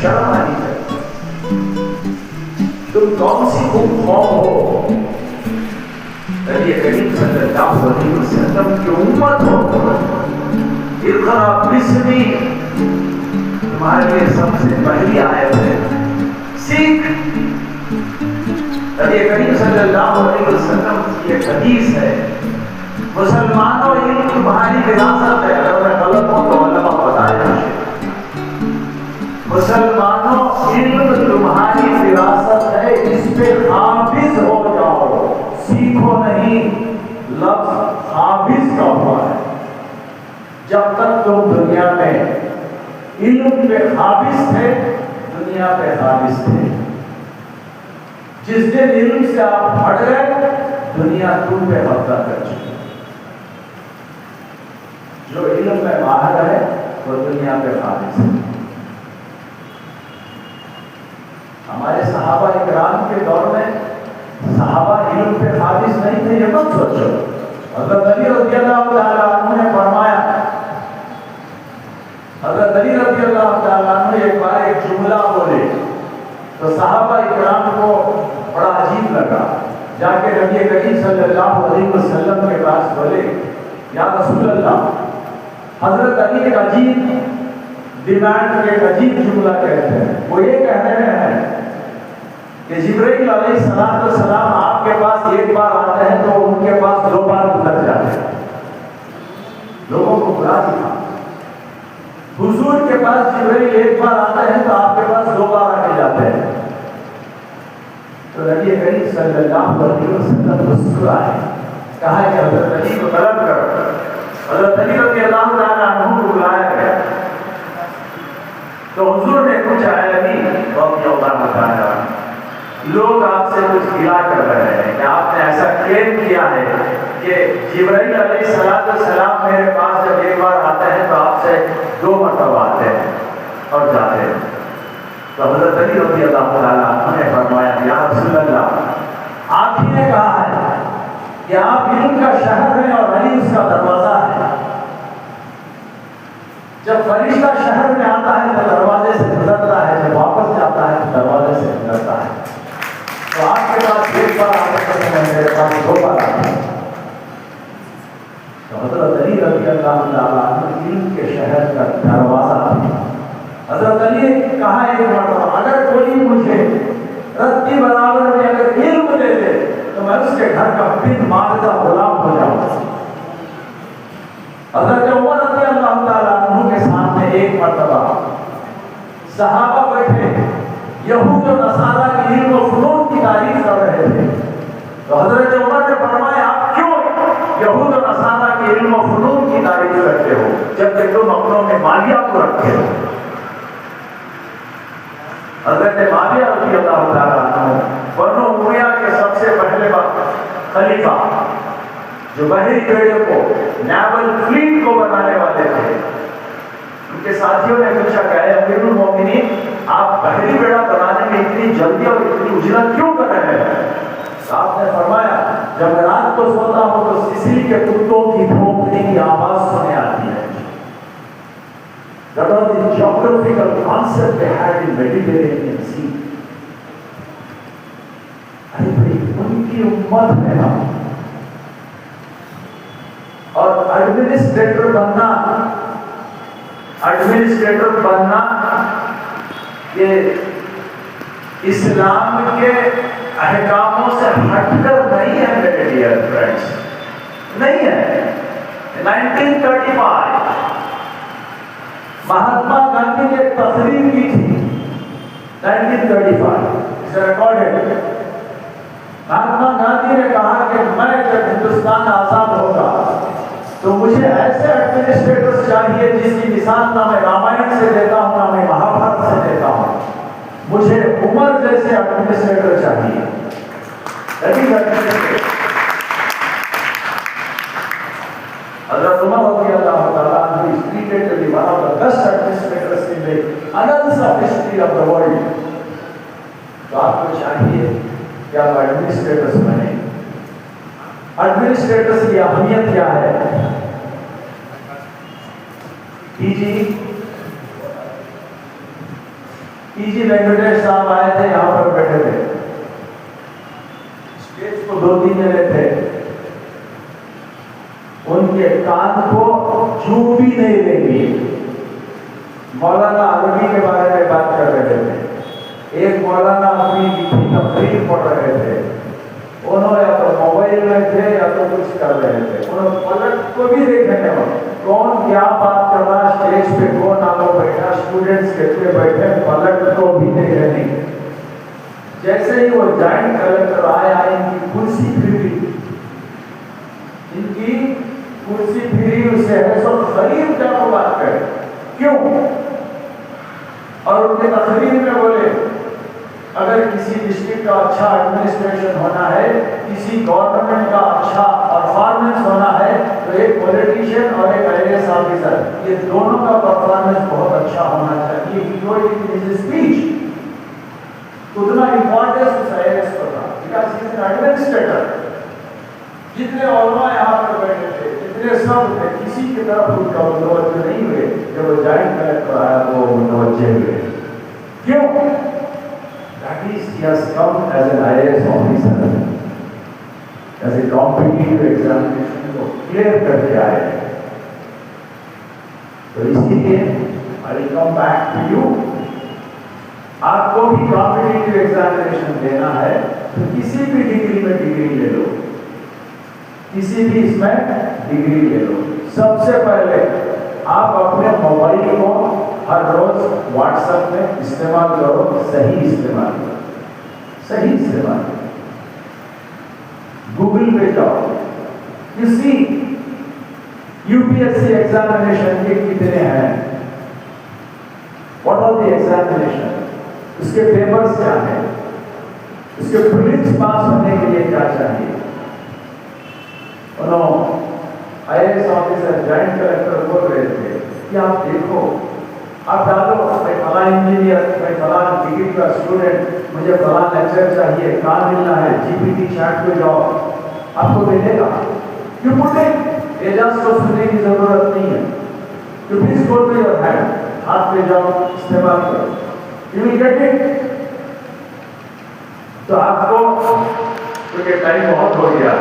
شرم آنی چاہیے. تم کون سی قوم ہو؟ نبی کریم صلی اللہ علیہ وسلم کی امت ہو. اقرا باسمی تمہارے لیے سب سے پہلی آیت ہے. سیکھ. نبی کریم صلی اللہ علیہ وسلم کی ایک حدیث ہے، مسلمانوں علم تمہاری وراثت ہے. اگر میں غلط ہوں تو علماء بتائیں. مسلمانوں علم تمہاری وراثت ہے، اس پہ حافظ ہو جاؤ. سیکھو نہیں، لفظ حافظ کا ہوا ہے. جب تک تم دنیا میں علم پہ حافظ تھے، دنیا پہ حافظ تھے. جس دن علم سے آپ ہٹ گئے، دنیا تم پہ قبضہ کر چکی. جو علم میں ماہر ہے وہ دنیا پہ حافظ ہے. ہمارے صحابہ اکرام کے دور میں صحابہ علم پہ حافظ نہیں تھے، یہ مت سوچو. حضرت علی رضی اللہ تعالیٰ عنہ نے فرمایا، حضرت علی رضی اللہ تعالیٰ عنہ ایک بار ایک جملہ بولے تو صحابہ اکرام کو بڑا عجیب لگا. جا کے نبی کریم صلی اللہ علیہ وسلم کے پاس بولے، یا رسول اللہ، حضرت علی ایک عجیب ڈیمانڈ، ایک عجیب جملہ کہتے ہیں. وہ یہ کہہ رہے ہیں کہ جبرائیل علیہ السلام آپ کے پاس ایک بار آتے ہیں تو ان کے پاس 2 بار گزر جاتے ہیں. لوگوں کو برا دکھا. حضور کے پاس جبرائیل ایک بار آتے ہیں تو آپ کے پاس 2 بار آ کے جاتے ہیں. تو نبی کریم صلی اللہ علیہ وسلم مسکرائے، کہا کہ حضرت علی کو طلب کرو. حضرت علی رضی اللہ تعالیٰ عنہ کو بلایا گیا تو حضور نے پوچھا، اے علی رضی اللہ تعالیٰ عنہ، لوگ آپ سے کچھ گلا کر رہے ہیں کہ آپ نے ایسا کلیم کیا ہے کہ جبرائیل علیہ السلام میرے پاس جب ایک بار آتے ہیں تو آپ سے 2 مرتبہ آتے ہیں اور جاتے ہیں. تو حضرت علی رضی اللہ تعالیٰ عنہ نے فرمایا، یا رسول اللہ، آپ ہی نے کہا ہے کہ آپ علم کا شہر ہیں اور علی اس کا دروازہ ہے. جب فرشتہ شہر میں آتا ہے تو دروازے سے گزرتا ہے، جب واپس جاتا ہے تو دروازے سے گزرتا ہے. تو آپ کے پاس ایک بار آتے ہیں، میرے پاس 2 بار آتے ہیں. تو حضرت علی رضی اللہ تعالیٰ عنہ علم کے شہر کا دروازہ تھا. حضرت علی نے کہا ایک مرتبہ، اگر کوئی مجھے رتی برابر میں اگر علم دے دے تو میں اس کے گھر کا بن مارتا غلام ہو جاؤں. حضرت عمر رضی اللہ تعالیٰ عنہ کے سامنے ایک مرتبہ صحابہ بیٹھے، یہود و نصارہ کی علم و فنون کی تعریف کر رہے تھے. تو حضرت عمر نے فرمایا، آپ کیوں یہود و نصارہ کی علم و فنون کی تعریف کرتے ہو جبکہ تم اپنوں میں مالیہ کو رکھتے ہو؟ حضرت معاویہ رضی اللہ تعالیٰ عنہ بنو امیہ کے سب سے پہلے خلیفہ، جو بحری بیڑے کو نیول فلیٹ کو بنانے والے تھے، ان کے ساتھیوں نے پوچھا کہ اے امیر المومنین، آپ بحری بیڑا بنانے میں اتنی جلدی اور اتنی اجرت کیوں کر رہے ہیں؟ آپ نے فرمایا، جب رات کو سوتا ہوں تو سسلی کے کتوں کی بھونکنے کی آواز سنے آتی ہے. That was the geographical concept they had in Mediterranean Sea. ارے بھائی، ان کی امت ہے نا. اور ایڈمنسٹریٹر بننا یہ اسلام کے احکاموں سے ہٹ کر نہیں ہے میرے ڈیئر فرینڈس، نہیں ہے. 1935 مہاتما گاندھی نے ایک تقریر کی تھی. 1935 مہاتما گاندھی نے کہا کہ میں جب ہندوستان آزاد ہوگا تو مجھے ایسے ایڈمنسٹریٹرز چاہیے جس کی مثال نہ میں رامائن سے دیتا ہوں نہ میں مہابھارت سے دیتا ہوں. مجھے عمر جیسے ایڈمنسٹریٹر چاہیے. حضرت عمر رضی اللہ تعالیٰ عنہ is treated to be one of the best administrators in the annals of history of the world. تو آپ کو چاہیے کہ آپ ایڈمنسٹریٹرز بنیں. ایڈمنسٹریٹرز کی اہمیت کیا ہے؟ پی جی وینکٹیش صاحب آئے تھے, یہاں پر بیٹھے تھے, اسٹیج کو 2-3 جنے تھے, ان کے کان کو چھو بھی نہیں دیں گے. مولانا عربی کے بارے میں بات کر رہے تھے, ایک مولانا اپنی لکھی تقریر پڑھ رہے تھے, انہوں یا تو موبائل میں تھے یا تو کچھ کر رہے تھے, انہوں پلٹ کو بھی دیکھنے میں کون کیا بات کر رہا, اسٹیج پہ کون آ کر بیٹھا, اسٹوڈنٹس کتنے بیٹھے, پلٹ کو بھی دیکھ رہے. جیسے ہی وہ جوائنٹ کلکٹر آیا, ان کی کرسی پھری, ان کی کرسی پھری, اسے ہے سب غریب کیا کو بات کرے کیوں, اور ان کے تقریر میں بولے اگر کسی ڈسٹرکٹ کا اچھا ایڈمنسٹریشن ہونا ہے, کسی گورنمنٹ کا اچھا پرفارمنس ہونا ہے, تو ایک پولیٹیشین اور ایک IAS آفیسر, یہ دونوں کا پرفارمنس بہت اچھا ہونا چاہیے. اسپیچ اتنا امپورٹنس اس IAS کو تھا, because he is an administrator. جتنے علماء یہاں پر بیٹھے تھے, جتنے سب تھے, کسی کی طرف ان کا متوجہ نہیں ہوئے. جب وہ جوائنٹ کلکٹر آیا تو وہ متوجہ ہوئے. کیوں؟ That is, he has come as an IAS officer, as a competitive examination کو clear کر کے آئے. تو اسی لیے I will come back to you. آپ کو بھی competitive examination دینا ہے تو کسی بھی ڈگری میں ڈگری لے لو, کسی بھی اس میں ڈگری لے لو. سب سے پہلے آپ اپنے موبائل کو ہر روز واٹس ایپ میں استعمال کرو, صحیح استعمال کرو, صحیح استعمال کرو. گوگل پہ جاؤ, یو سی UPSC ایگزامینیشن کے کتنے ہیں, واٹ آر دی ایگزامینیشن, اس کے پیپرز کیا ہیں, اس کے پریلمز پاس ہونے کے لیے کیا چاہیے. انہوں IAS آفیسر جوائنٹ کلکٹر بول رہے تھے کہ آپ دیکھو, آپ ڈالو میں فلاں انجینئر, میں فلاں ڈگری کا اسٹوڈنٹ, مجھے فلاں لیکچر چاہیے, کہاں ملنا ہے, GPT چیٹ پہ جاؤ, آپ کو ملے گا. کیوں بولے اعجاز کو سننے کی ضرورت نہیں ہے. تو please go to your hand, ہاتھ پہ جاؤ, استعمال کرو, یو ول گیٹ اٹ. تو آپ کو, کیونکہ ٹائم بہت ہو گیا,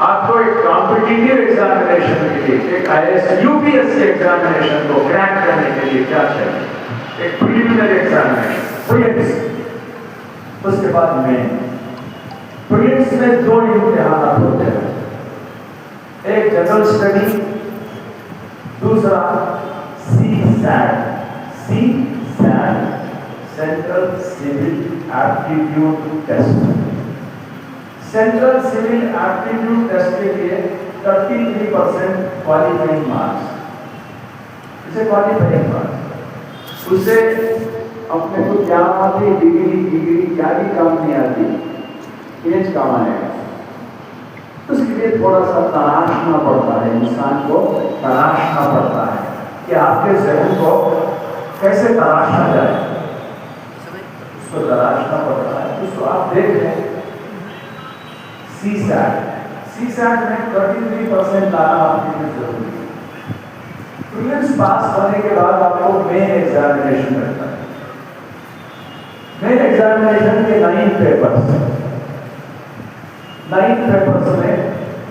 آپ کو ایک کمپٹیٹیو ایگزامینیشن کے لیے, ایک IAS UPSC ایگزامینیشن کو کریک کرنے کے لیے کیا چاہیے, ایک پریلیمنری ایگزامینیشن, پریلمس, اس کے بعد مین. پریلمس میں 2 امتحانات ہوتے ہیں, ایک جنرل اسٹڈی, دوسرا CSAT, central civil aptitude test. Central civil aptitude test کے لیے 33% کوالیفائنگ مارکس, اسے کوالیفائنگ مارکس, اسے اپنے کو کیا آتی, ڈگری کیا بھی کام نہیں آتی, ایج کام آئے گا. اس کے لیے تھوڑا سا تراشنا پڑتا ہے, انسان کو تراشنا پڑتا ہے کہ آپ کے ذہن کو کیسے تراشا جائے, اس کو تراشنا پڑتا ہے. اس کو آپ دیکھ لیں, CSAT میں 33% لانا آپ کے لیے ضروری ہے. پریلمس پاس ہونے کے بعد آپ کو مین ایگزامینیشن رہتا ہے. مین ایگزامینیشن کے 9 پیپرز ہیں. 9 پیپرز میں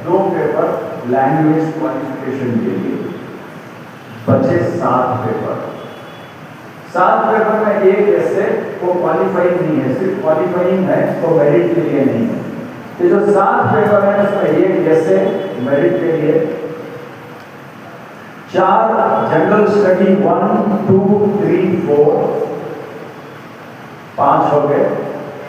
2 پیپر لینگویج کوالیفیکیشن کے لیے, بچے 7 پیپر. 7 پیپر میں ایک ایسے وہ کوالیفائنگ نہیں ہے, صرف کوالیفائنگ ہے, وہ میرٹ کے لیے نہیں ہے. یہ جو 7 پیپر ہیں اس میں ایک ایسے میرٹ کے لیے, 4 جنرل اسٹڈی 1 2 3 4 5 ہو گئے,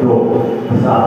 2 7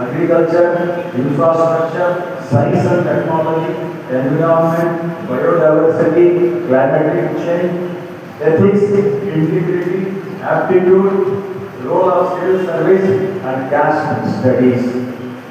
agriculture, infrastructure, science and technology, environment, biodiversity, climatic change, ethics, integrity, aptitude, role of civil service and caste studies.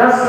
10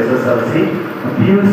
SSLC। PUC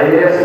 IAS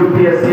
UPSC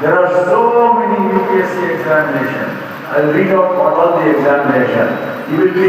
There are so many UPSC examination. I'll read out what all the examination. You will be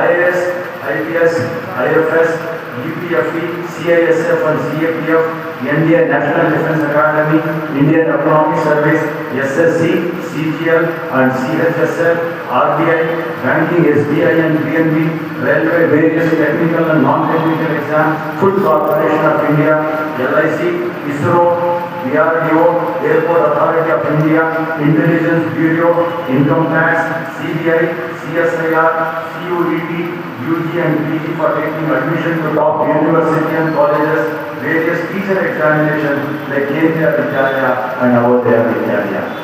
IAS, IPS, IFS, UPFE, CISF and CAPF, Indian National Defence Academy, Indian Economic Service, SSC, CGL and CHSL, RBI, Banking, SBI and PNB, Railway, various technical and non-technical exams, Food Corporation of India, LIC, ISRO, DRDO, Airport Authority of India, Intelligence Bureau, Income Tax, CBI, CSIR, CUET, UG and PG for taking admission to top university and colleges, various teacher examination like Kendriya Vidyalaya and Navodaya Vidyalaya.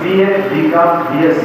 BA, BCom, BSc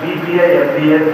BBA, MBA,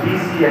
BCA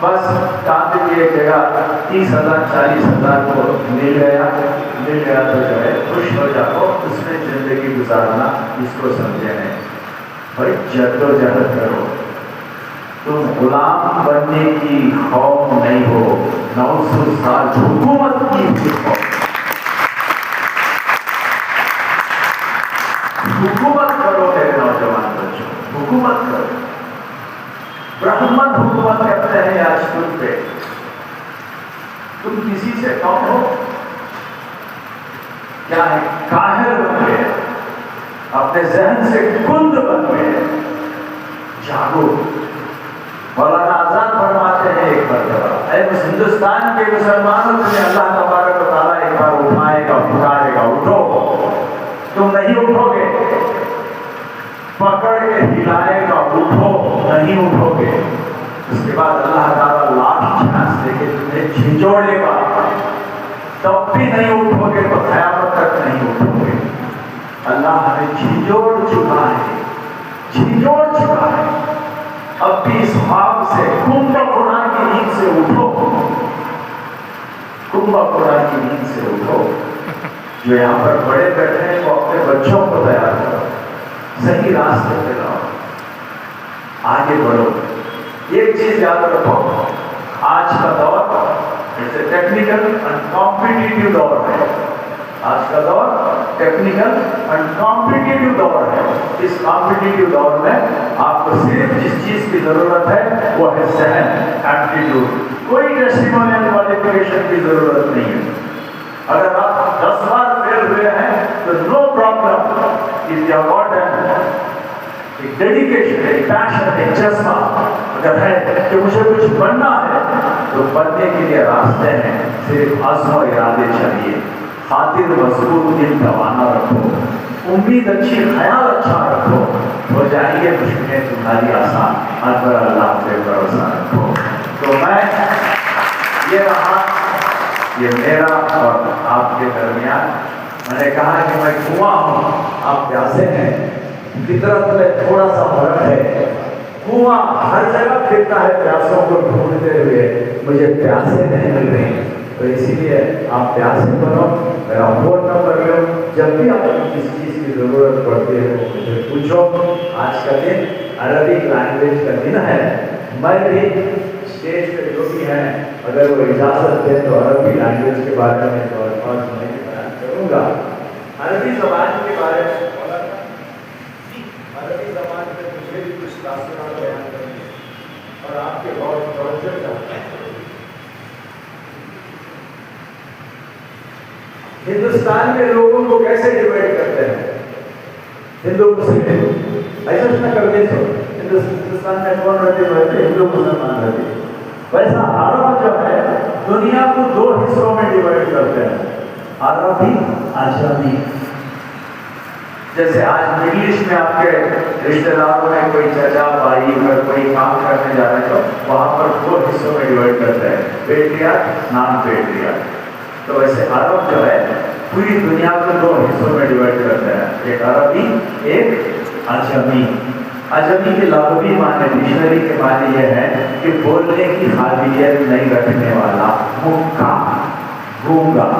بس کام کی ایک جگہ 30,000 40,000 کو مل گیا تو جو ہے خوش ہو جاؤ، اس میں زندگی گزارنا، اس کو سمجھے نہیں بھائی، جدوجہد کرو، تم غلام بننے کی خوف نہیں ہو، 900 سال حکومت کی خوف، حکومت کرو میرے نوجوان بچوں، حکومت کرو، برہمن حکومت کرتے ہیں آج تم پہ، تم کسی سے کم ہو کیا ہے؟ کاہل بن گئے، اپنے ذہن سے کند بن گئے، جاگو۔ مولانا آزاد فرماتے ہیں ایک مرتبہ، اے ہندوستان کے مسلمانوں، تمہیں اللہ تبارک و تعالیٰ ایک بار اٹھائے گا، پکارے گا، اٹھو، تم نہیں اٹھو گے، پکڑ کے ہلائے گا، اٹھو، نہیں اٹھو گے، اس کے بعد اللہ تعالیٰ لاٹھی چانس دے کے تمہیں جھنجھوڑے گا، تب بھی نہیں اٹھو گے تو قیامت تک نہیں اٹھو گے۔ اللہ ہمیں جھنجھوڑ چکا ہے، جھنجھوڑ چکا ہے، اب بھی اس خواب سے، کنبہ قرآن کی نیند سے اٹھو، کنبہ قرآن کی نیند سے اٹھو۔ جو یہاں پر بڑے بیٹھے ہیں وہ اپنے بچوں کو تیار کرو، صحیح راستے پہ لاؤ، آگے بڑھو۔ ایک چیز یاد رکھو، آج کا دور ٹیکنیکل اینڈ کمپیٹیٹیو دور ہے، آج کا دور ٹیکنیکل اینڈ کمپیٹیٹیو دور ہے۔ اس کمپیٹیٹیو دور میں آپ کو صرف جس چیز کی ضرورت ہے وہ ہے ذہن، ایپٹیٹیوڈ، کوئی ٹیسٹیمونیل کوالیفیکیشن کی ضرورت نہیں ہے۔ اگر آپ 10 بار فیل ہوئے ہیں تو no problem, if you have got ایک ڈیڈیکیشن، ایک پیشن، ایک جذبہ اگر ہے کہ مجھے کچھ بننا ہے تو بننے کے لیے راستے ہیں، صرف عزم و ارادے چاہیے، خاطر مضبوط دل توانا رکھو، امید اچھی، خیال اچھا رکھو، ہو جائیں گے مشکلیں تمہاری آسان، اکبر اللہ پہ بھروسہ رکھو۔ تو میں یہ رہا، یہ میرا اور آپ کے درمیان، میں نے کہا کہ میں کنواں ہوں، آپ پیاسے ہیں، فطرت میں تھوڑا سا فرق ہے، کنواں ہر جگہ پھرتا ہے پیاسوں کو ڈھونڈتے ہوئے، مجھے پیاسے نہیں مل رہے، تو اسی لیے آپ پیاسے بنو، میرا فون نمبر لو، جب بھی آپ کو کسی چیز کی ضرورت پڑتی ہے مجھے پوچھو۔ آج کا دن عربک لینگویج کا دن ہے، میں بھی اسٹیج پہ جو بھی ہیں اگر وہ اجازت دیں تو عربی لینگویج کے بارے میں تو الفاظ میں بیان کروں گا، عربی زبان کے بارے میں، عربی زبان میں مجھے بھی کچھ تاثرات بیان کریں اور آپ کے بہت توجہ چاہتا ہے۔ ہندوستان کے لوگوں کو کیسے ڈیوائڈ کرتے ہیں؟ ہندو مسلم، ایسا نہ کرتے تو ہندوستان میں کون رہتے ہیں؟ ہندو مسلمان رہتے ہیں۔ ویسا عرب جو ہے دنیا کو 2 حصوں میں ڈیوائڈ کرتے ہیں، عربی، عجمی۔ جیسے آج مڈل ایسٹ میں آپ کے رشتہ داروں میں کوئی چچا بھائی اگر کوئی کام کرنے جا رہے تو وہاں پر 2 حصوں میں ڈیوائڈ کرتے ہیں، پیٹریارک، نان پیٹریارک۔ تو ویسے عرب جو ہے پوری دنیا کو 2 حصوں میں ڈیوائڈ کرتے ہیں، ایک عربی، ایک عجمی۔ عجمی کے لغوی معنی، ڈکشنری کے معنی یہ ہے کہ بولنے کی قابلیت نہیں رکھنے والا، مکہ، گونگا،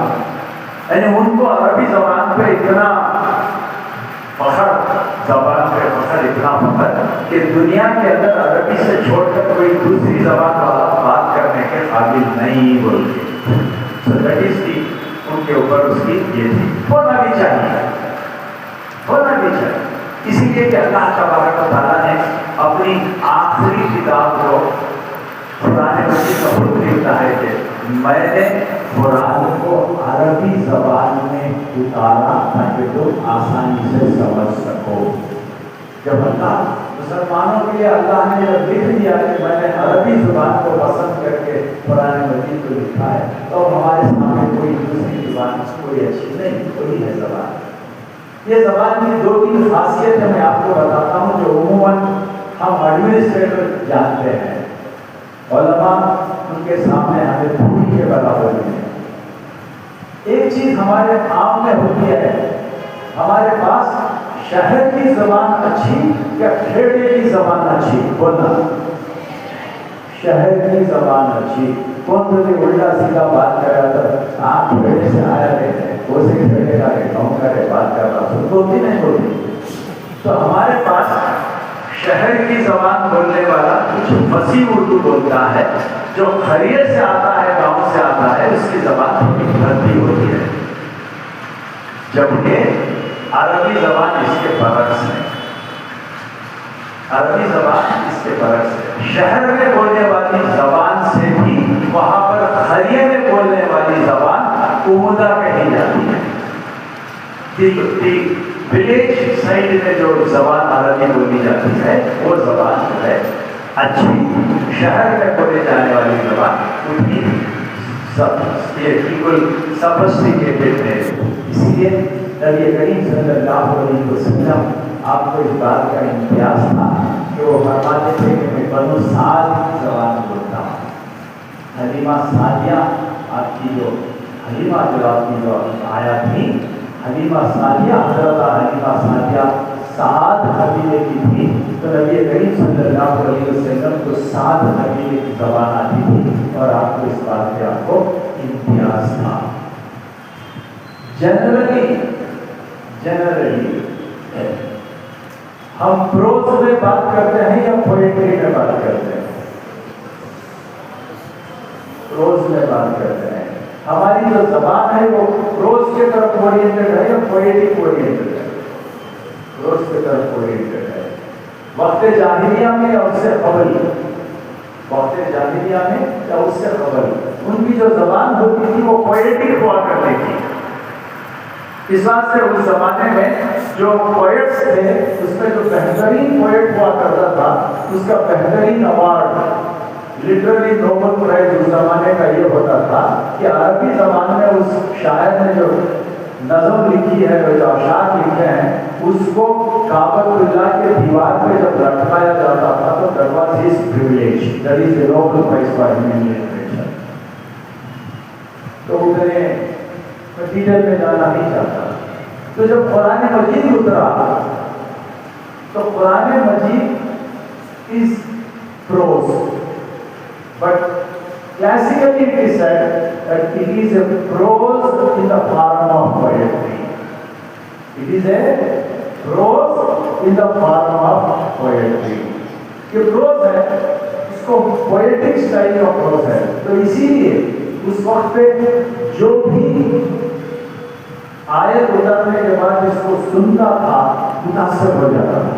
یعنی ان کو عربی زبان پہ اتنا فخر، زبان پہ فخر، اتنا فخر کہ دنیا کے اندر عربی سے چھوڑ کر کوئی دوسری زبان والا بات کرنے کے قابل نہیں بولتے۔ ان کے اوپر اس کی یہ تھی، ہونا بھی چاہیے، ہونا بھی چاہیے، اسی لیے کہ اللہ تبارک و تعالیٰ نے اپنی آخری کتاب کو قرآن مجید کا خود لکھتا ہے کہ میں نے قرآن کو عربی زبان میں اتارا تاکہ تم آسانی سے سمجھ سکو۔ جب اللہ مسلمانوں کے لیے اللہ نے جب لکھ دیا کہ میں نے عربی زبان کو پسند کر کے قرآن مجید کو لکھا ہے تو ہمارے سامنے کوئی دوسری زبان کوئی اچھی نہیں، کوئی ہے زبان۔ یہ زبان کی 2-3 خاصیتیں میں آپ کو بتاتا ہوں جو عموماً ہم ایڈمنسٹریٹر جانتے ہیں، علماء ان کے سامنے ہمیں دھول کے برابر ہیں۔ ایک چیز ہمارے عام میں ہوتی ہے، ہمارے پاس شہر کی زبان اچھی یا کھیڑے کی زبان اچھی؟ بولنا، شہر کی زبان اچھی. کون تو بھی الٹا سیدھا بات کر رہا تھا, آپ کھڑے سے آیا رہے وہ سے کھڑے کا رہے گاؤں کا رہے بات کر رہا تھا, ہوتی نہیں ہوتی. تو ہمارے پاس شہر کی زبان بولنے والا کچھ فصیح اردو بولتا ہے, جو خریت سے آتا ہے گاؤں سے آتا ہے اس کی زبان بھرتی ہوتی ہے, جبکہ عربی زبان اس کے برعکس ہے. عربی زبان اس کے برعکس ہے. شہر میں بولنے والی زبان سے بھی وہاں پر خریے میں بولنے والی زبان عمدہ کہی جاتی ہے. ولیج سائڈ میں جو زبان عربی بولی جاتی ہے وہ زبان جو ہے اچھی, شہر میں بولے جانے والی زبان اتنی سفسٹیکیٹڈ ہے. اسی لیے نبی کریم صلی اللہ علیہ وسلم آپ کو اس بات کا امتیاز تھا کہ وہ فرماتے تھے کہ میں بنو سعد کی زبان بولتا ہوں. حلیمہ سعدیہ آپ کی جو حلیمہ جو آپ کی جو آیا تھی, حلیمہ سعدیہ حضرت حلیمہ سعدیہ سعد قبیلے کی تھی, تو نبی کریم صلی اللہ علیہ وسلم کو سعد قبیلے کی زبان آتی تھی اور آپ کو اس بات پہ آپ کو امتیاز تھا. جنرلی ہم پروز میں بات کرتے ہیں یا پوئٹری میں بات کرتے ہیں؟ پروز میں بات کرتے ہیں. ہماری جو زبان ہے وہ پروز کے طرف اورینٹڈ ہے یا پوئٹک اورینٹڈ ہے؟ پروز کے طرف اورینٹڈ ہے. وقت جاہلیہ میں یا اس سے قبل, وقت جاہلیہ میں یا اس سے قبل ان کی جو زبان ہوتی تھی وہ پوئٹک ہوا کرتی تھی. اس بات سے اس زمانے میں جو پوئٹس تھے اس میں جو بہترین پوئٹ ہوا کرتا تھا اس کا بہترین ایوارڈ لٹرلی نوبل پرائز اس زمانے کا یہ ہوتا تھا کہ عربی زبان میں اس شاعر نے جو نظم لکھی ہے, جو اشعار لکھے ہیں, اس کو کعبۃ اللہ کے دیوار پہ جب لٹکایا جاتا تھا تو that was his privilege, that is the Nobel Prize for Human Literature. تو اتنے مٹیریل میں جانا نہیں چاہتا. تو جب قرآن مجید اترا تو قرآن مجید از pros, but classically it is said that it is a prose in the form of poetry. It is a prose in the form of poetry. یہ پروز ہے, اس کو poetic style of prose ہے. تو اسی لیے اس وقت پہ جو بھی آیت اترنے کے بعد اس کو سنتا تھا متاثر ہو جاتا تھا.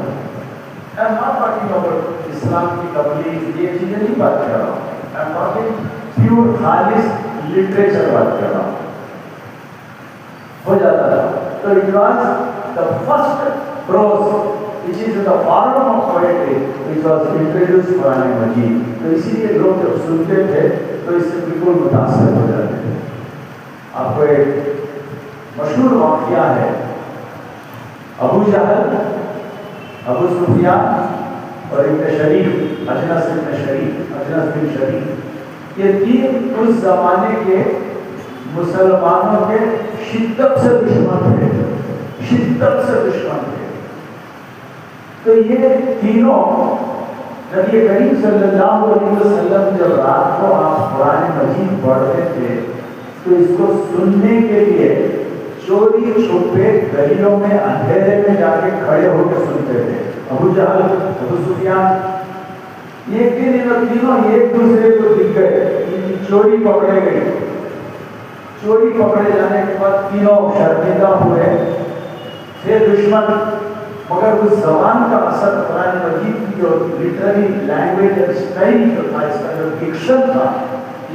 I'm not talking about اسلام کی تبلیغ یہ چیزیں نہیں بات کر رہا ہوں. I'm talking pure خالص لٹریچر بات کر رہا ہوں. ہو جاتا تھا. تو it was the first prose which is in the form of poetry which was introduced قرآن مجید. تو اسی لیے لوگ جب سنتے تھے تو اس سے بالکل متاثر ہو جاتے تھے. آپ کو ایک مشہور واقعہ ہے, ابو جہل, ابو سفیان اور ابن شریف, اجنس بن شریف, یہ تین اس زمانے کے مسلمانوں کے شدت سے دشمن تھے. تو یہ تینوں نبی کریم صلی اللہ علیہ وسلم جب رات کو آپ قرآن مجید پڑھتے تھے تو اس کو سننے کے لیے چوری چھپے گلیوں میں اندھیرے میں جا کے کھڑے ہو کے سنتے تھے. ابو جہل, ابو سفیان, ایک دن ان تینوں ایک دوسرے کو دکھ گئے, ان کی چوری پکڑے گئی. چوری پکڑے جانے کے بعد تینوں شرمندہ ہوئے, تھے دشمن, مگر اس زبان کا اثر قرآن مجید کی جو لٹرری لینگویج اور اسٹائل جو تھا, اس کا جو ڈکشن تھا,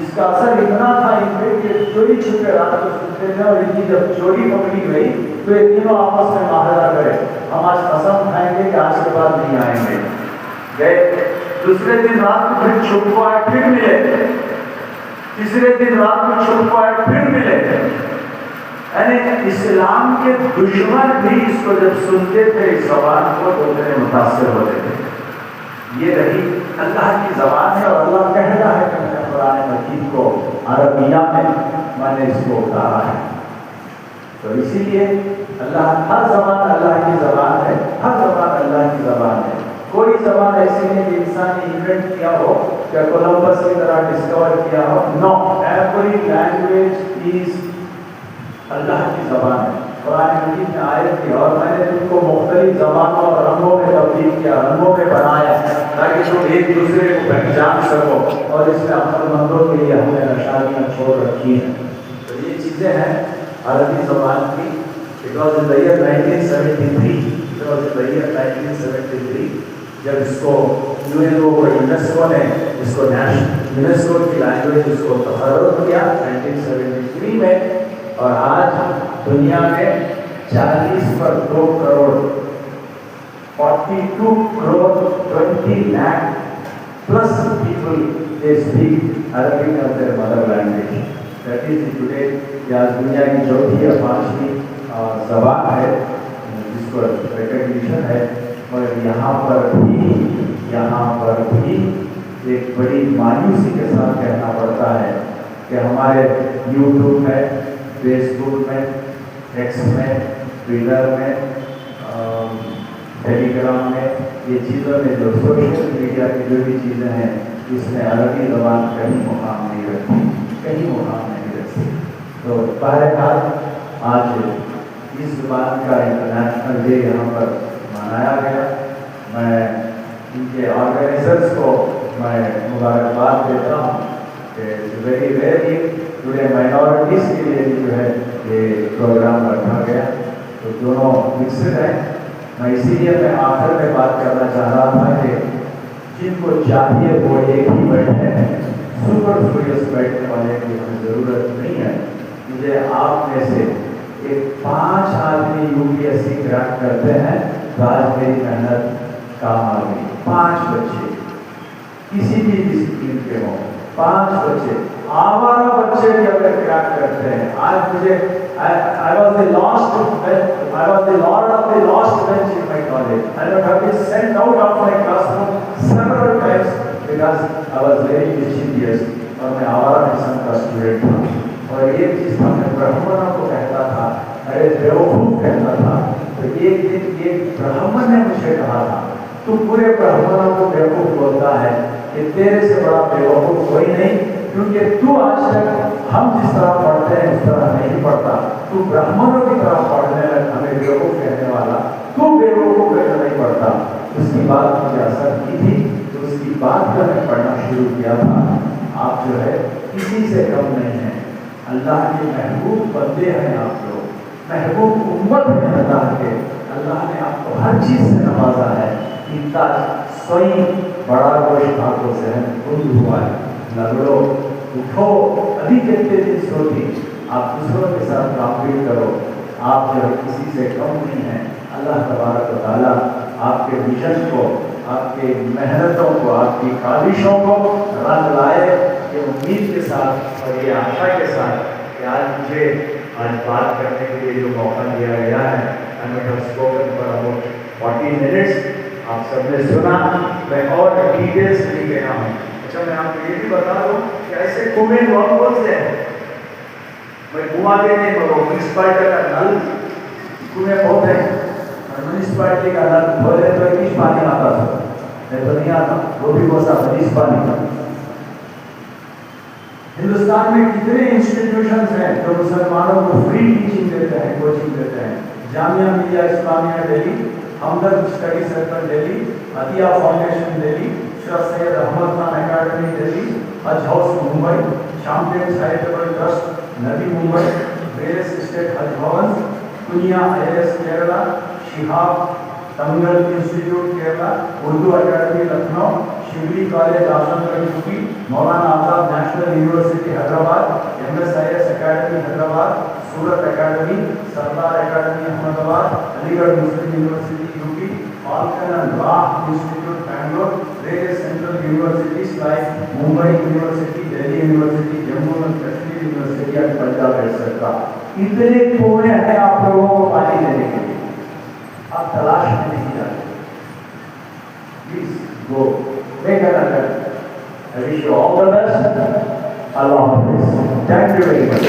اس کا اثر اتنا تھا ان پہ کہ چوری چھپے رات کو سنتے تھے. اور ان کی جب چوری پکڑی گئی تو یہ تینوں آپس میں معاہدہ کرے, ہم آج قسم کھائیں گے کہ آج کے بعد نہیں آئیں گے. گئے دوسرے دن رات کو پھر چھپ کو آئے, پھر ملے. تیسرے دن رات کو چھپ کو آئے, پھر ملے. یعنی اسلام کے دشمن بھی اس کو جب سنتے تھے اس زبان کو تو اتنے متاثر ہوتے تھے. یہ رہی اللہ کی زبان ہے, اور اللہ کہتا ہے کہ میں نے قرآن مجید کو عربیہ میں نے اس کو اتارا ہے. تو اسی لیے اللہ, ہر زبان اللہ کی زبان ہے, ہر زبان اللہ کی زبان ہے. کوئی زبان ایسی نہیں کہ انسان نے انوینٹ کیا ہو کیا کولمبس کی طرح ڈسکور کیا ہو؟ نو، ایوری لینگویج از اللہ کی زبان ہے. قرآن مجید میں آیت کی، اور میں نے تم کو مختلف زبانوں اور رنگوں میں تبدیل کیا، رنگوں میں بنایا تاکہ تم ایک دوسرے کو پہچان سکو، اور اس میں عقل مندوں کے لیے ہم نے نشانیاں چھوڑ رکھی ہیں. تو یہ چیزیں ہیں عربی زبان کی. It was in the year 1973 جب اس کو UNESCO کو یونیسکو نے اس کو یونیسکو کی لینگویج اس کو تقرر کیا 1973 میں. اور آج دنیا میں 40 پر 2 crore 42 crore 20 lakh plus people they speak Arabic as their mother language. That is today یہ دنیا کی چوتھی یا پانچویں زبان ہے جس کو ریکگنیشن ہے. اور یہاں پر بھی ایک بڑی مایوسی کے ساتھ کہنا پڑتا ہے کہ ہمارے یوٹیوب میں، فیس بک میں، ایکس میں، ٹویٹر میں، ٹیلی گرام میں، یہ چیزوں میں جو سوشل میڈیا کی جو بھی چیزیں ہیں اس میں عربی زبان کہیں مقام نہیں رکھتی. تو بہرحال آج اس زبان کا انٹرنیشنل ڈے یہاں پر منایا گیا. میں ان کے آرگنائزرز کو میں مبارکباد دیتا ہوں کہ ویری ریئرلی ٹوڈے مائنورٹیز کے لیے بھی جو ہے یہ پروگرام رکھا گیا. تو دونوں مکسڈ ہیں. میں اسی لیے میں آخر میں بات کرنا چاہ رہا تھا کہ جن کو چاہیے وہ ایک ہی بیٹھے ہیں، سپر فلوئس بیٹھنے والے کی ہمیں ضرورت نہیں ہے. مجھے آپ میں سے ایک 5 آدمی UPSC کریک کرتے ہیں تو آج میری محنت کام آ گئی. 5 بچے کسی بھی ڈسپلن کے ہوں، 5 بچے آوارہ بچے بھی اگر کریک کرتے ہیں. آج مجھے I was the lord of the lost bench in my college. I would have been sent out of my classroom several times because I was very mischievous اور میں آوارہ قسم کا اسٹوڈنٹ تھا. اور ایک چیز تھا، میں برہمنوں کو کہتا تھا، ارے بیوقوف کہتا تھا. تو ایک دن ایک برہمن نے مجھے کہا تھا تو پورے برہمنوں کو بیوقوف بولتا ہے کہ تیرے سے بڑا بیوقوف کوئی نہیں، کیونکہ تو آج تک ہم جس طرح پڑھتے ہیں اس طرح نہیں پڑھتا. تو برہمنوں کی طرح پڑھنے لگ، ہمیں بیوقوف کہنے والا، تو بیوقوف کہنے نہیں پڑھتا. اس کی بات مجھے اثر کی تھی تو اس کی بات کا میں پڑھنا شروع کیا تھا. آپ جو ہے کسی سے کم نہیں ہیں، اللہ کے محبوب بندے ہیں، آپ لوگ محبوب امت ہیں اللہ کے. اللہ نے آپ کو ہر چیز سے نوازا ہے. اتنا سوئی بڑا گوشت آپ کو ذہن بند ہوا ہے. لگڑو، اٹھو، ابھی کتنے دن سوتی. آپ دوسروں کے ساتھ کامپیٹ کرو. آپ جو کسی سے کم نہیں ہیں. اللہ تبارک و تعالیٰ آپ کے ویژن کو، آپ کے محنتوں کو، آپ کی کاوشوں کو رنگ لائے. یہ امید کے ساتھ اور یہ آشا کے ساتھ کہ آج مجھے بات کرنے کے لیے جو موقع دیا گیا ہے، about 40 minutes آپ سب نے سنا. میں اور ڈیٹیلس نہیں گیا ہوں. اچھا میں آپ کو یہ بھی بتا دوں کہ ایسے کنویں کون سے ہیں. میں کنواں کے نہیں بولوں، میونسپلٹی کا نل کنویں بہت ہیں اور میونسپلٹی کا نل کھولے تو ایک پانی آتا تھا، نہیں تو نہیں آتا. وہ بھی بہت سا حدیث پانی کا. ہندوستان میں کتنے انسٹیٹیوشنز ہیں جو مسلمانوں کو فری ٹیچنگ دیتے ہیں، کوچنگ دیتے ہیں. Jamia Millia Islamia Delhi, Hamdard study centre Delhi, Atiya foundation Delhi, Sheikh Syed Ahmad Khan academy Delhi, Haj house Mumbai, champion charitable trust Navi Mumbai, ویلس اسٹیٹ حج بھون، پونیا IIS Kerala, Shihab Thangal institute Kerala, Urdu academy Lucknow, Shibli college Azamgarh UP, Maulana Azad national university Hyderabad, MSIS academy Hyderabad, Surat academy, Sardar academy Ahmedabad, Aligarh Muslim university UP, falcon and راہ institute Bangalore, various central universities like Mumbai university, Delhi university, Jammu and Kashmir university and Punjab etcetera. اتنے کنویں ہیں آپ لوگوں کو پانی دینے کے لیے. آپ تلاش میں نہیں جاتے. Please go make an attempt. I wish you all the best. Allah Hafiz. Thank you very much.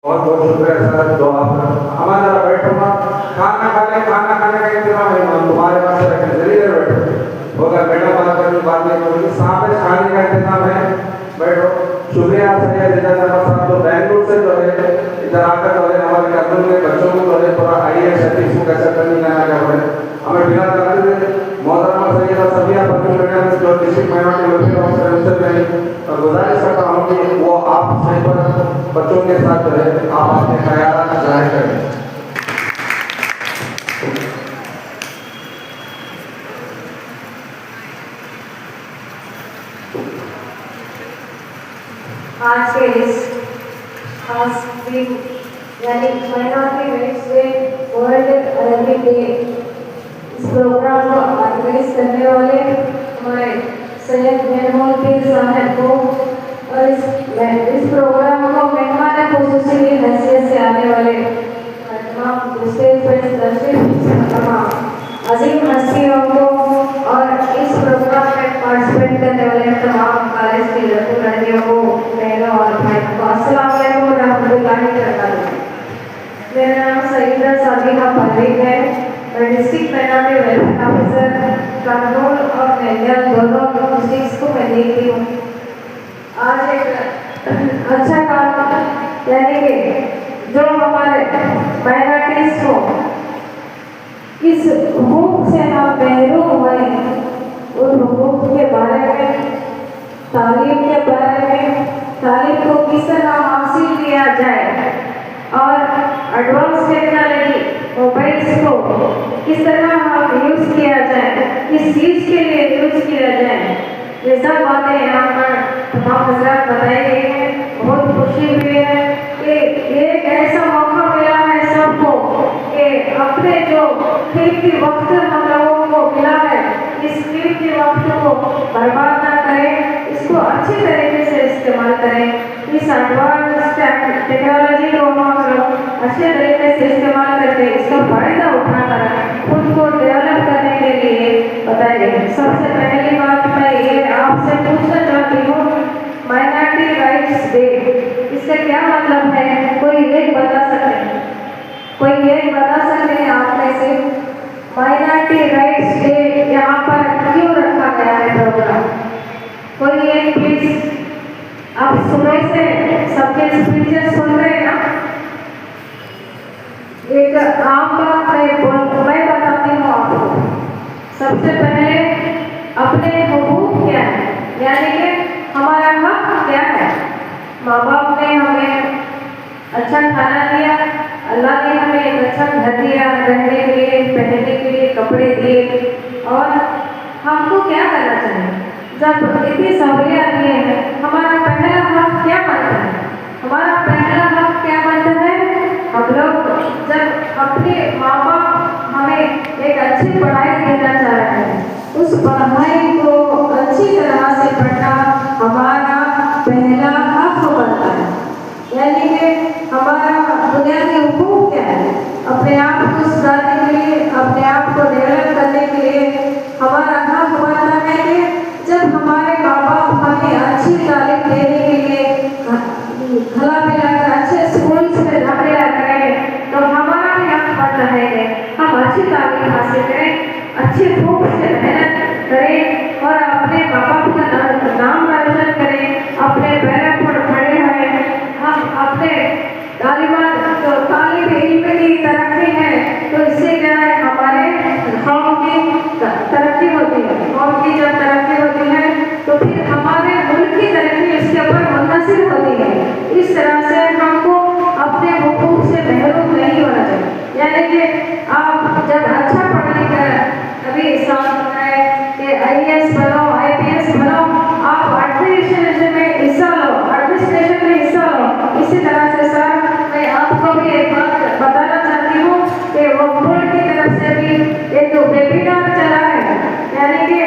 بہت بہت شکریہ سر. دعا ہمارا بیٹھو کھانا کھا لیں، کھانا کھانے کا انتظام ہے تمہارے پاس رکھنے ضروری بیٹھو ہوگا بیٹا بات کرنے بات نہیں کرو سامنے کھانے کا انتظام ہے بیٹھو شکریہ سید اجازت احمد صاحب تو بینگلور سے جو ہے ادھر آ کر جو ہے ہمارے کردوں کے بچوں کو جو ہے تھوڑا IAS کو کیسا کرنے کا کیا ہو ہے ہمیں بنا کرتے ہوئے محترمہ سیدہ صفیہ فتوح میڈم جو ڈسٹرکٹ مائنورٹی ویلفیئر آفیسر میں گزارش کرتا ہوں کہ وہ آپ سے پر بچوں کے ساتھ جو ہے آپ اپنے خیالات ظاہر کریں. آج کے اس خاص دن یعنی minority rights day world Arabic day اس پروگرام کو آرگنائز کرنے والے ہمارے سید مہمون پیر صاحب کو اور اس پروگرام کو مہمان خصوصی حیثیت سے آنے والے تمام اسٹیج پر تشریف تمام عظیم ہستیوں کو اور اس پروگرام میں پارٹیسپیٹ کرنے والے تمام کالج کے لڑکوں لڑکیوں کو بہنوں اور بھائیوں کو السلام علیکم ورحمۃ اللہ وبرکاتہ. میرا نام سیدہ صابیہ پروین ہے. میں district minority welfare officer control اور مینیجر دونوں ڈسٹرکٹس کو میں دیکھتی ہوں. آج ایک اچھا کام یعنی کہ جو ہمارے مائنورٹیز کو اس حقوق سے ہم محروم ہوئے ہیں ان حقوق کے بارے میں تعلیم کے بارے میں تعلیم کو کس طرح حاصل کیا جائے اور ایڈوانس ٹیکنالوجی موبائلس کو کس طرح ہم یوز کیا جائے کس چیز کے لیے یوز کیا جائے یہ سب باتیں یہاں پر تمام حضرات بتائی گئی ہیں. بہت خوشی ہوئی ہے کہ یہ ایک ایسا موقع ملا ہے سب کو کہ اپنے جو قیمتی وقت ہم لوگوں کو ملا ہے اس قیمتی وقت کو برباد نہ کریں اس کو اچھی طریقے سے استعمال کریں. اس ایڈوانس ٹیکنالوجی کو ہم لوگ اچھے طریقے سے استعمال کر کے اس کا فائدہ اٹھا کر خود کو ڈیولپ کرنے کے لیے بتائیے. سب سے پہلی بات میں یہ آپ سے پوچھنا چاہتی ہوں مائنورٹی رائٹس ڈے اس کا کیا مطلب ہے کوئی ایک بتا سکتے ہیں آپ میں سے مائنورٹی رائٹس ڈے یہاں پر کیوں رکھا گیا ہے پروگرام کوئی ایک پلیز. آپ صبح سے سب کے اسپیچز سن رہے ہیں نا. ایک عام بات میں بتاتی ہوں آپ کو. سب سے پہلے اپنے حقوق کیا ہے یعنی کہ ہمارا حق کیا ہے. ماں باپ نے ہمیں اچھا کھانا دیا اللہ نے ہمیں ایک اچھا گھر دیا رہنے کے لیے پہننے کے لیے کپڑے دیے اور ہم کو کیا کرنا چاہیے جب اتنی سہولیات دیے ہیں. ہمارا پہلا حق کیا بنتا ہے ہمارا پہلا حق کیا بنتا ہے ہم لوگ جب اپنے ماں باپ ہمیں ایک اچھی پڑھائی دینا چاہ رہے ہیں اس پڑھائی کو اچھی طرح سے پڑھنا ہمارا پہلا حق بنتا ہے. یعنی کہ ہمارا بنیادی حقوق کیا ہے اپنے آپ کو سدھارنے کے لیے اپنے آپ کو ڈیولپ کرنے کے لیے ہمارا حق بنتا ہے کہ جب ہمارے ماں باپ ہمیں اچھی تعلیم دینے کے لیے کھلا پلا کر اچھے اسکولس میں داخلہ کریں تو ہمارا بھی حق بنتا ہے کہ ہم اچھی تعلیم حاصل کریں اچھی خوب سے محنت کریں اور اپنے ماں باپ کا نام روشن کریں اپنے پیروں پر کھڑے ہوئے ہم اپنے تعلیمات جو طالب علم کی ترقی ہے تو اس سے کیا ہے ہمارے قوم کی ترقی ہوتی ہے. قوم کی جب ترقی ہوتی ہے تو پھر ہمارے ملک کی ترقی اس کے اوپر منحصر ہوتی ہے. اس طرح سے ہم کو اپنے حقوق سے محروم نہیں ہونا چاہیے. یعنی کہ آپ جب اچھا پڑھ لکھ کر ابھی ساتھ ہے کہ IAS بنو IPS بنو آپ ایڈمنسٹریشن میں حصہ لو ایڈمنسٹریشن میں حصہ لو. اسی طرح سے سر میں آپ کو بھی ایک بات بتانا چاہتی ہوں کہ وہ بورڈ کی طرف سے بھی ایک ویبینار چلا ہے یعنی کہ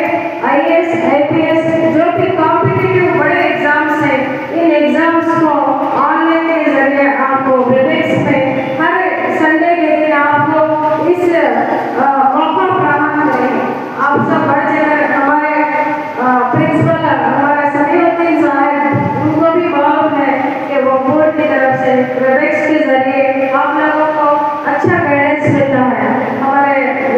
IAS IPS جو بھی کمپٹیٹیو بڑے ایگزامس ہیں ان ایگزامس کو آن لائن کے ذریعے آپ کو ویبیکس میں ہر سنڈے کے دن آپ کو اس موقع فراہم کریں. آپ سب بڑھ کر ہمارے پرنسپل ہمارے سمیع الدین صاحب ان کو بھی معلوم ہے کہ وہ بورڈ کی طرف سے ویبیکس کے ذریعے آپ لوگوں کو اچھا گائیڈنس ملتا ہے. ہمارے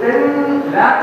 10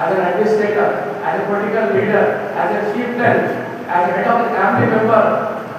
as an administrator, as a political leader, as a chieftain, as a head of the family member,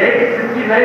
859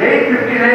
859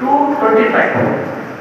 225।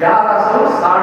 1160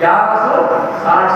1160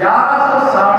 1160